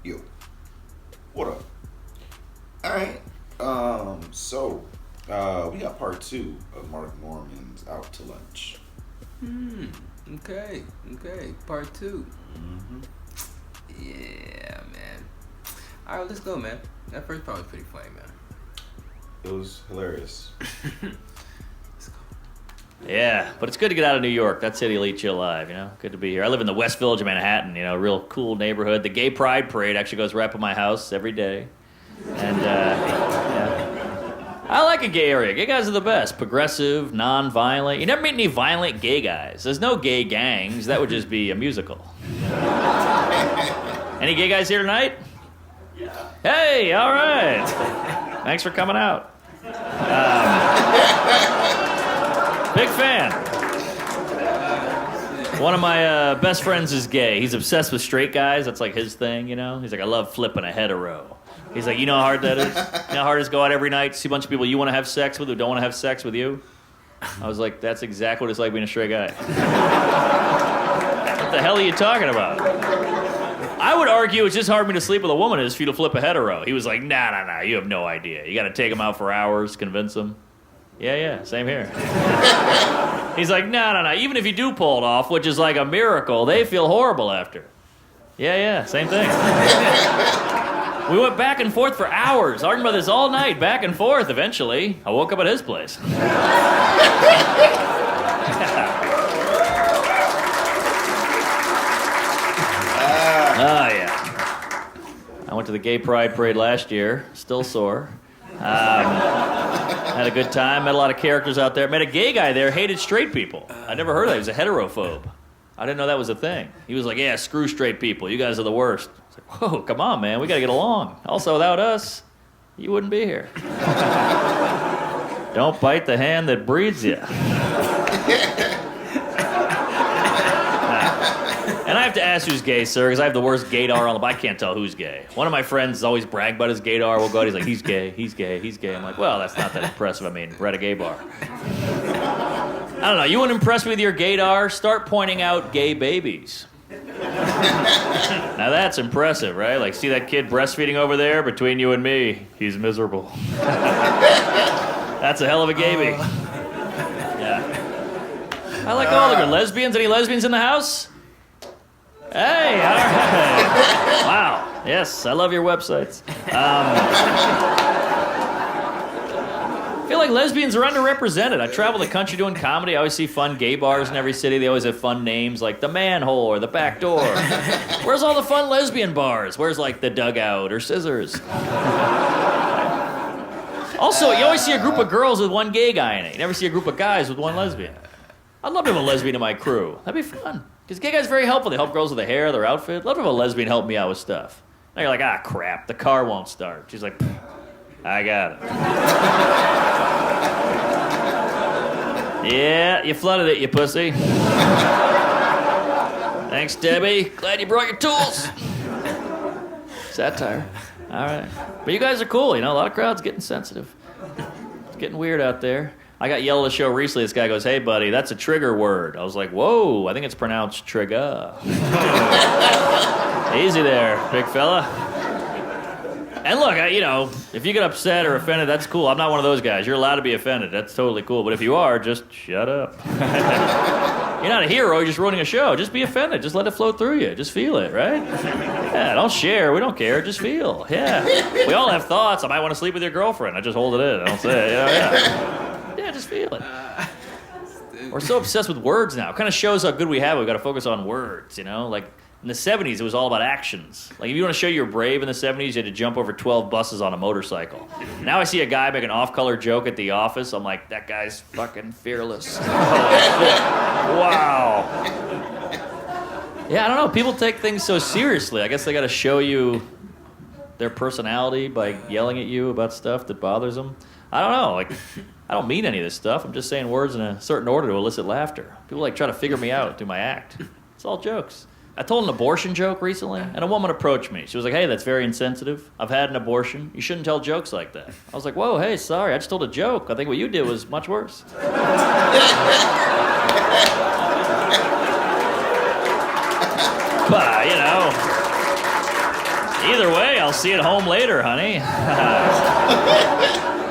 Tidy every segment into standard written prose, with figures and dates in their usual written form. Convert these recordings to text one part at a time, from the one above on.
Yo, what up? All right. We got part 2 of Mark Norman's Out to Lunch. Okay. Part 2. Mm-hmm. Yeah, man. All right, let's go, man. That first part was pretty funny, man. It was hilarious. Let's go. Yeah, but it's good to get out of New York. That city will eat you alive, you know? Good to be here. I live in the West Village of Manhattan, you know, real cool neighborhood. The Gay Pride Parade actually goes right by my house every day. And, yeah. I like a gay area. Gay guys are the best. Progressive, non-violent. You never meet any violent gay guys. There's no gay gangs. That would just be a musical. Any gay guys here tonight? Yeah. Hey, all right. Thanks for coming out. Big fan. One of my best friends is gay. He's obsessed with straight guys. That's like his thing, you know? He's like, I love flipping a hetero. He's like, you know how hard that is? You know how hard it is to go out every night, see a bunch of people you want to have sex with who don't want to have sex with you? I was like, that's exactly what it's like being a straight guy. What the hell are you talking about? I would argue it's just hard for me to sleep with a woman as for you to flip a hetero. He was like, nah, you have no idea. You got to take him out for hours, convince him. Yeah, same here. He's like, no. Even if you do pull it off, which is like a miracle, they feel horrible after. Yeah, same thing. We went back and forth for hours, arguing about this all night, back and forth. Eventually, I woke up at his place. Oh, yeah. I went to the Gay Pride Parade last year, still sore. Had a good time, met a lot of characters out there. Met a gay guy there, hated straight people. I never heard of that. He was a heterophobe. I didn't know that was a thing. He was like, yeah, screw straight people. You guys are the worst. I was like, whoa, come on, man. We got to get along. Also, without us, you wouldn't be here. Don't bite the hand that breeds you. And I have to ask who's gay, sir, because I have the worst gaydar on the... I can't tell who's gay. One of my friends always brag about his gaydar. We'll go out, he's like, he's gay. I'm like, well, that's not that impressive. I mean, we're at a gay bar. I don't know, you wouldn't impress me with your gaydar? Start pointing out gay babies. Now that's impressive, right? Like, see that kid breastfeeding over there? Between you and me, he's miserable. That's a hell of a gay baby. Yeah. I like all the good lesbians. Any lesbians in the house? Hey, all right. Wow. Yes, I love your websites. I feel like lesbians are underrepresented. I travel the country doing comedy. I always see fun gay bars in every city. They always have fun names like the Manhole or the Back Door. Where's all the fun lesbian bars? Where's like the Dugout or Scissors? Also, you always see a group of girls with one gay guy in it. You never see a group of guys with one lesbian. I'd love to have a lesbian in my crew. That'd be fun. Because gay guys are very helpful. They help girls with their hair, their outfit. Love to have a lesbian help me out with stuff. Now you're like, crap, the car won't start. She's like, I got it. Yeah, you flooded it, you pussy. Thanks, Debbie. Glad you brought your tools. Satire. All right. But you guys are cool, you know. A lot of crowds getting sensitive. It's getting weird out there. I got yelled at a show recently. This guy goes, hey, buddy, that's a trigger word. I was like, whoa, I think it's pronounced trigger. Easy there, big fella. And look, if you get upset or offended, that's cool. I'm not one of those guys. You're allowed to be offended. That's totally cool. But if you are, just shut up. You're not a hero. You're just running a show. Just be offended. Just let it flow through you. Just feel it, right? Yeah, don't share. We don't care. Just feel. Yeah. We all have thoughts. I might want to sleep with your girlfriend. I just hold it in. I don't say it. Yeah, just feel it. We're so obsessed with words now. It kind of shows how good we have it. We've got to focus on words, you know? Like, in the 70s, it was all about actions. Like, if you want to show you're brave in the 70s, you had to jump over 12 buses on a motorcycle. Now I see a guy make an off-color joke at the office. I'm like, that guy's fucking fearless. Wow. Yeah, I don't know. People take things so seriously. I guess they got to show you their personality by yelling at you about stuff that bothers them. I don't know. Like, I don't mean any of this stuff. I'm just saying words in a certain order to elicit laughter. People like try to figure me out through my act. It's all jokes. I told an abortion joke recently, and a woman approached me. She was like, hey, that's very insensitive. I've had an abortion. You shouldn't tell jokes like that. I was like, whoa, hey, sorry. I just told a joke. I think what you did was much worse. But, Either way, I'll see you at home later, honey.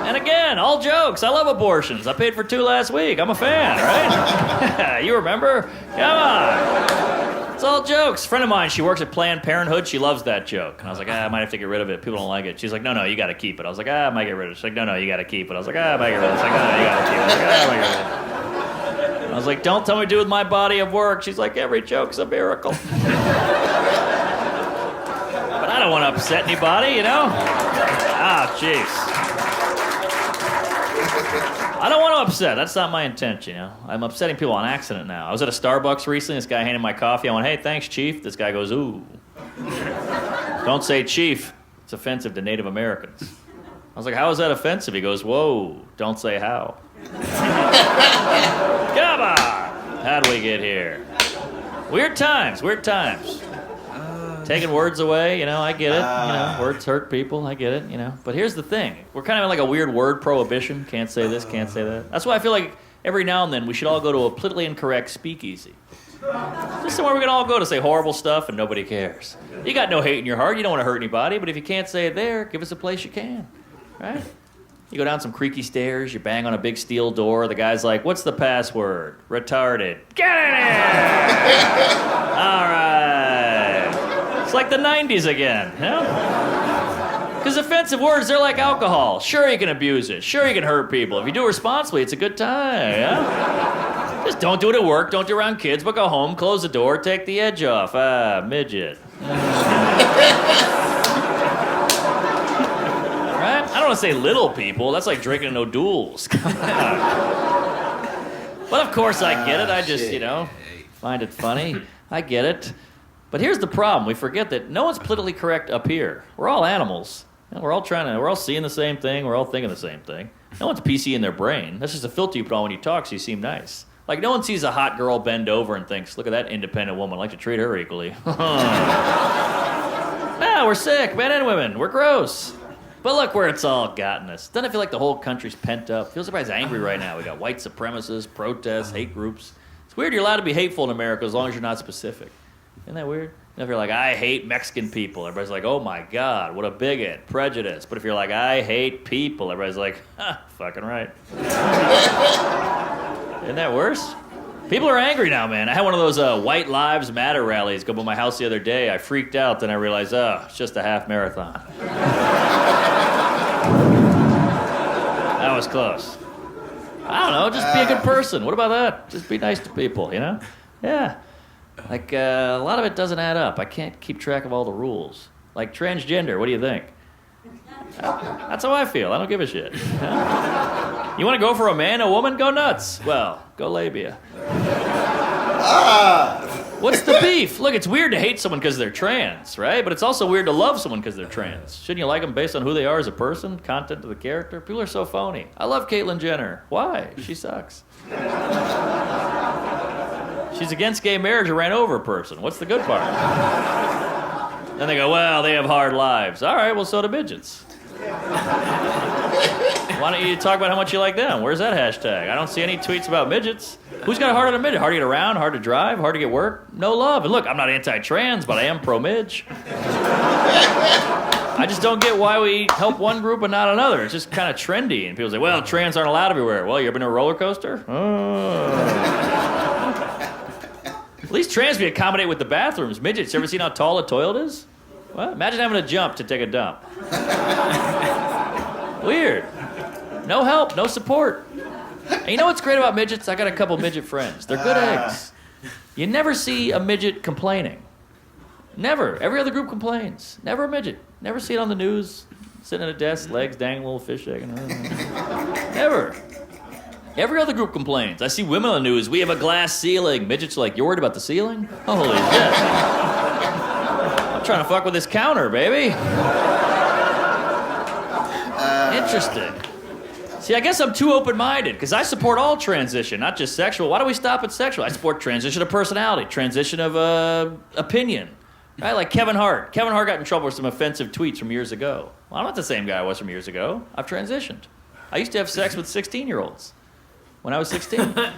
And again, all jokes. I love abortions. I paid for 2 last week. I'm a fan, right? You remember? Come on. It's all jokes. A friend of mine, she works at Planned Parenthood. She loves that joke. And I was like, I might have to get rid of it. People don't like it. She's like, no, you got to keep it. I was like, I might get rid of it. She's like, no, you got to keep it. I was like, I might get rid of it. She's like, no, you got to keep it. I was like, I might get rid of it. I was like, don't tell me what to do with my body of work. She's like, every joke's a miracle. But I don't want to upset anybody, you know? Jeez. I don't want to upset. That's not my intention, you know? I'm upsetting people on accident now. I was at a Starbucks recently. This guy handed my coffee. I went, hey, thanks, Chief. This guy goes, ooh. Don't say Chief. It's offensive to Native Americans. I was like, how is that offensive? He goes, whoa, don't say how. Come on! How'd we get here? Weird times. Taking words away, you know, I get it. You know, words hurt people, I get it, you know. But here's the thing. We're kind of in like a weird word prohibition. Can't say this, can't say that. That's why I feel like every now and then we should all go to a politically incorrect speakeasy. Just somewhere we can all go to say horrible stuff and nobody cares. You got no hate in your heart, you don't want to hurt anybody, but if you can't say it there, give us a place you can, right? You go down some creaky stairs, you bang on a big steel door, the guy's like, what's the password? Retarded. Get in here! All right. It's like the 90s again, you know? Because offensive words, they're like alcohol. Sure, you can abuse it. Sure, you can hurt people. If you do it responsibly, it's a good time, yeah? Just don't do it at work, don't do it around kids, but go home, close the door, take the edge off. Midget. Right? I don't want to say little people. That's like drinking no duels. But of course I get it. I just, you know, find it funny. I get it. But here's the problem. We forget that no one's politically correct up here. We're all animals. And we're all seeing the same thing. We're all thinking the same thing. No one's PC in their brain. That's just a filter you put on when you talk so you seem nice. Like, no one sees a hot girl bend over and thinks, look at that independent woman. I'd like to treat her equally. We're sick, men and women. We're gross. But look where it's all gotten us. Doesn't it feel like the whole country's pent up? Feels everybody's angry right now. We got white supremacists, protests, hate groups. It's weird you're allowed to be hateful in America as long as you're not specific. Isn't that weird? If you're like, I hate Mexican people, everybody's like, oh my God, what a bigot, prejudice. But if you're like, I hate people, everybody's like, fucking right. Isn't that worse? People are angry now, man. I had one of those White Lives Matter rallies go by my house the other day. I freaked out, then I realized, it's just a half marathon. That was close. I don't know, just be a good person. What about that? Just be nice to people, you know? Yeah. Like, a lot of it doesn't add up. I can't keep track of all the rules. Like transgender, what do you think? That's how I feel. I don't give a shit. You want to go for a man, a woman? Go nuts. Well, go labia. What's the beef? Look, it's weird to hate someone because they're trans, right? But it's also weird to love someone because they're trans. Shouldn't you like them based on who they are as a person, content of the character? People are so phony. I love Caitlyn Jenner. Why? She sucks. She's against gay marriage or ran over a person. What's the good part? Then they go, well, they have hard lives. All right, well, so do midgets. Why don't you talk about how much you like them? Where's that hashtag? I don't see any tweets about midgets. Who's got a hard on a midget? Hard to get around, hard to drive, hard to get work? No love. And look, I'm not anti-trans, but I am pro-midge. I just don't get why we help one group and not another. It's just kind of trendy. And people say, well, trans aren't allowed everywhere. Well, you ever been to a roller coaster? At least trans we accommodate with the bathrooms. Midgets, you ever seen how tall a toilet is? What? Imagine having to jump to take a dump. Weird. No help, no support. And you know what's great about midgets? I got a couple midget friends. They're good eggs. You never see a midget complaining. Never. Every other group complains. Never a midget. Never see it on the news, sitting at a desk, legs dangling, a little fish egg. Never. Every other group complains. I see women on the news. We have a glass ceiling. Midgets are like, you're worried about the ceiling? Holy shit. I'm trying to fuck with this counter, baby. Interesting. See, I guess I'm too open-minded because I support all transition, not just sexual. Why do we stop at sexual? I support transition of personality, transition of opinion. Right? Like Kevin Hart. Kevin Hart got in trouble with some offensive tweets from years ago. Well, I'm not the same guy I was from years ago. I've transitioned. I used to have sex with 16-year-olds when I was 16. Now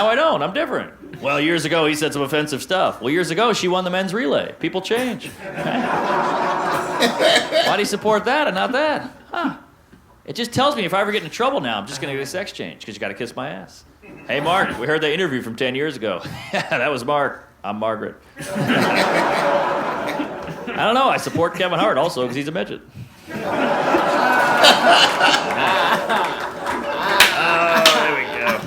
I don't. I'm different. Well, years ago, he said some offensive stuff. Well, years ago, she won the men's relay. People change. Why do you support that and not that? Huh. It just tells me if I ever get in trouble now, I'm just going to get a sex change because you got to kiss my ass. Hey, Mark, we heard that interview from 10 years ago. Yeah, that was Mark. I'm Margaret. I don't know. I support Kevin Hart also because he's a midget. Oh, there we go.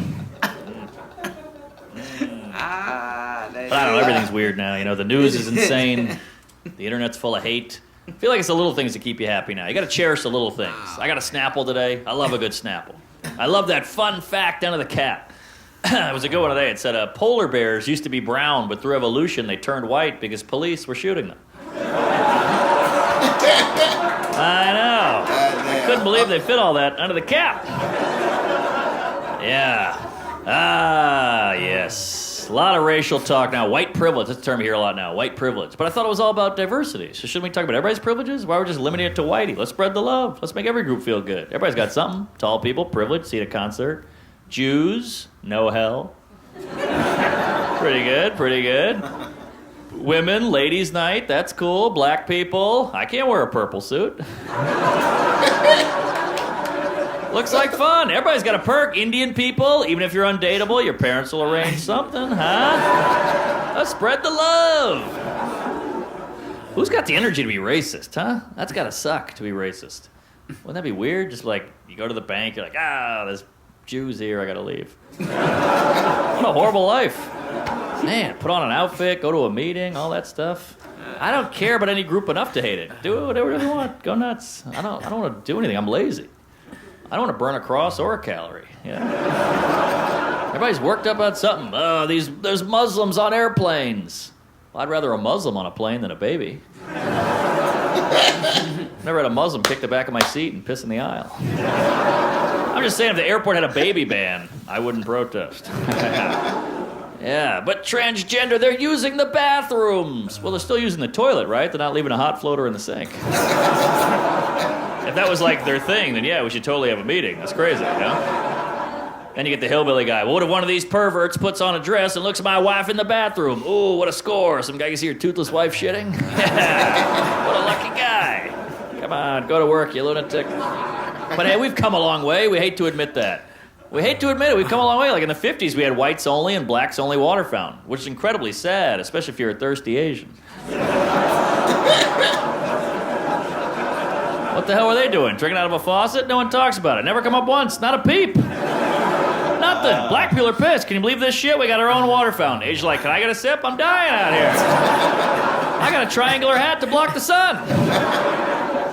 But I don't know. Everything's weird now. You know, the news is insane. The internet's full of hate. I feel like it's the little things that keep you happy now. You got to cherish the little things. I got a Snapple today. I love a good Snapple. I love that fun fact under the cat. It was a good one today. It said polar bears used to be brown, but through evolution they turned white because police were shooting them. I know. I couldn't believe they fit all that under the cap. Yeah. Ah, yes. A lot of racial talk now. White privilege. That's a term you hear a lot now. White privilege. But I thought it was all about diversity. So shouldn't we talk about everybody's privileges? Why are we just limiting it to whitey? Let's spread the love. Let's make every group feel good. Everybody's got something. Tall people, privilege, see at a concert. Jews, no hell. Pretty good, pretty good. Women, ladies' night, that's cool. Black people, I can't wear a purple suit. Looks like fun. Everybody's got a perk. Indian people, even if you're undateable, your parents will arrange something, huh? Let's spread the love. Who's got the energy to be racist, huh? That's gotta suck to be racist. Wouldn't that be weird? Just like, you go to the bank, you're like, there's Jews here, I gotta leave. What a horrible life. Man, put on an outfit, go to a meeting, all that stuff. I don't care about any group enough to hate it. Do whatever you want. Go nuts. I don't want to do anything. I'm lazy. I don't want to burn a cross or a calorie. Yeah. Everybody's worked up about something. There's Muslims on airplanes. Well, I'd rather a Muslim on a plane than a baby. Never had a Muslim kick the back of my seat and piss in the aisle. I'm just saying, if the airport had a baby ban, I wouldn't protest. Yeah, but transgender, they're using the bathrooms. Well, they're still using the toilet, right? They're not leaving a hot floater in the sink. If that was like their thing, then yeah, we should totally have a meeting. That's crazy, you know? Then you get the hillbilly guy. Well, what if one of these perverts puts on a dress and looks at my wife in the bathroom? Ooh, what a score. Some guy can see your toothless wife shitting? What a lucky guy. Come on, go to work, you lunatic. But hey, we've come a long way. We hate to admit that. We hate to admit it. We've come a long way. Like in the 50s, we had whites only and blacks only water fountain, which is incredibly sad, especially if you're a thirsty Asian. What the hell were they doing? Drinking out of a faucet? No one talks about it. Never come up once. Not a peep. Nothing. Black people are pissed. Can you believe this shit? We got our own water fountain. Asians like, can I get a sip? I'm dying out here. I got a triangular hat to block the sun.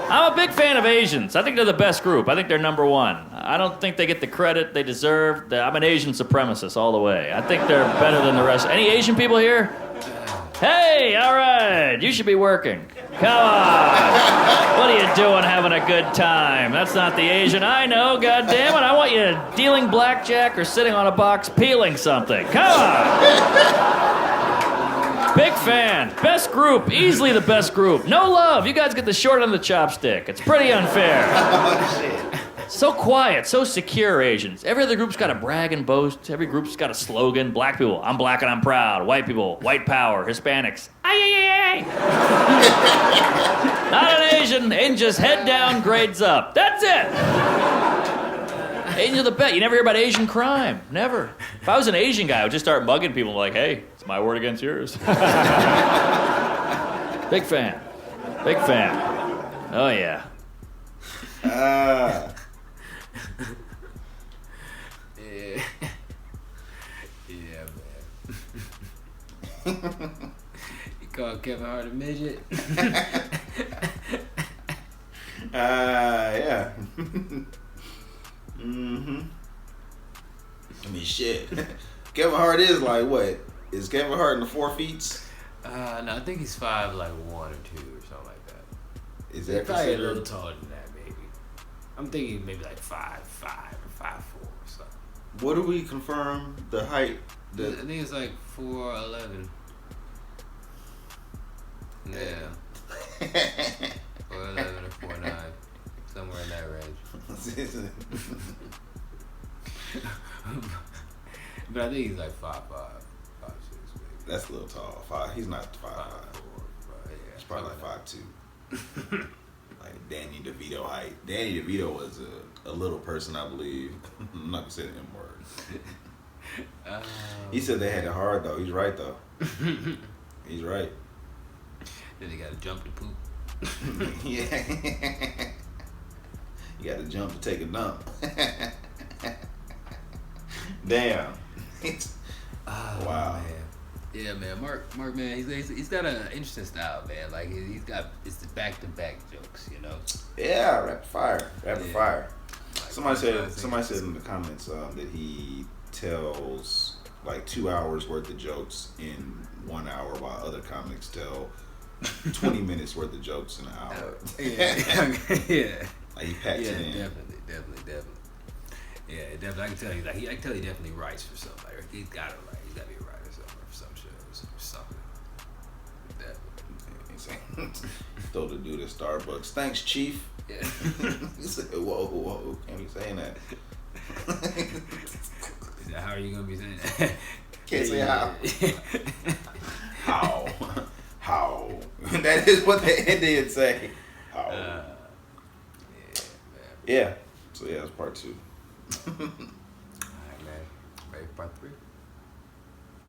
I'm a big fan of Asians. I think they're the best group. I think they're number one. I don't think they get the credit they deserve. I'm an Asian supremacist all the way. I think they're better than the rest. Any Asian people here? Hey, all right. You should be working. Come on. What are you doing having a good time? That's not the Asian I know, goddammit. I want you dealing blackjack or sitting on a box peeling something. Come on. Big fan. Best group. Easily the best group. No love. You guys get the short end of the chopstick. It's pretty unfair. Oh, shit. So quiet, so secure, Asians. Every other group's got a brag and boast. Every group's got a slogan. Black people, I'm black and I'm proud. White people, white power. Hispanics, ay. Not an Asian. Asian just head down, grades up. That's it. Asians are the best. You never hear about Asian crime. Never. If I was an Asian guy, I would just start mugging people like, hey, it's my word against yours. Big fan. Big fan. Oh, yeah. Yeah. Man. You call Kevin Hart a midget? Yeah. Mm-hmm. I mean, shit. Kevin Hart is like, what? Is Kevin Hart in the 4 feet? No, I think he's 5'1" or 2 or something like that. Is that Probably a considered? little taller than that, maybe. I'm thinking maybe like 5'5" or 5'4" or something. What do we confirm the height? I think it's like 4'11". Yeah. 4'11" or 4'9", somewhere in that range. But I think he's like 5'5", 5'6". That's a little tall. He's not 5'5". He's probably like 5'2". Like Danny DeVito height. Danny DeVito was a little person, I believe. I'm not gonna say the M word. He said they had it hard though. He's right though. He's right. Then they gotta jump to poop. Yeah. You gotta jump to take a dump. Damn. Wow. Man. Yeah, man. Mark, man, he's got an interesting style, man. Like it's the back-to-back jokes, you know. Yeah, rapid fire. Rapid fire. Like, Somebody said in the comments that he tells like 2 hours worth of jokes in 1 hour, while other comics tell 20 minutes worth of jokes in an hour. Yeah. Like he packs it in. Definitely. Yeah, definitely. I can tell you, like I can tell he definitely writes for somebody. Like, he's gotta write. He's gotta be a writer somewhere for some shows or something. Definitely. Told the dude at Starbucks, "Thanks, Chief." Yeah. He said, "Whoa, can't be saying that." He said, "How are you gonna be saying that?" Can't say how. How? That is what the Indians say. How? Yeah, man. Yeah. So yeah, that's part 2. All right, man. Ready for part 3?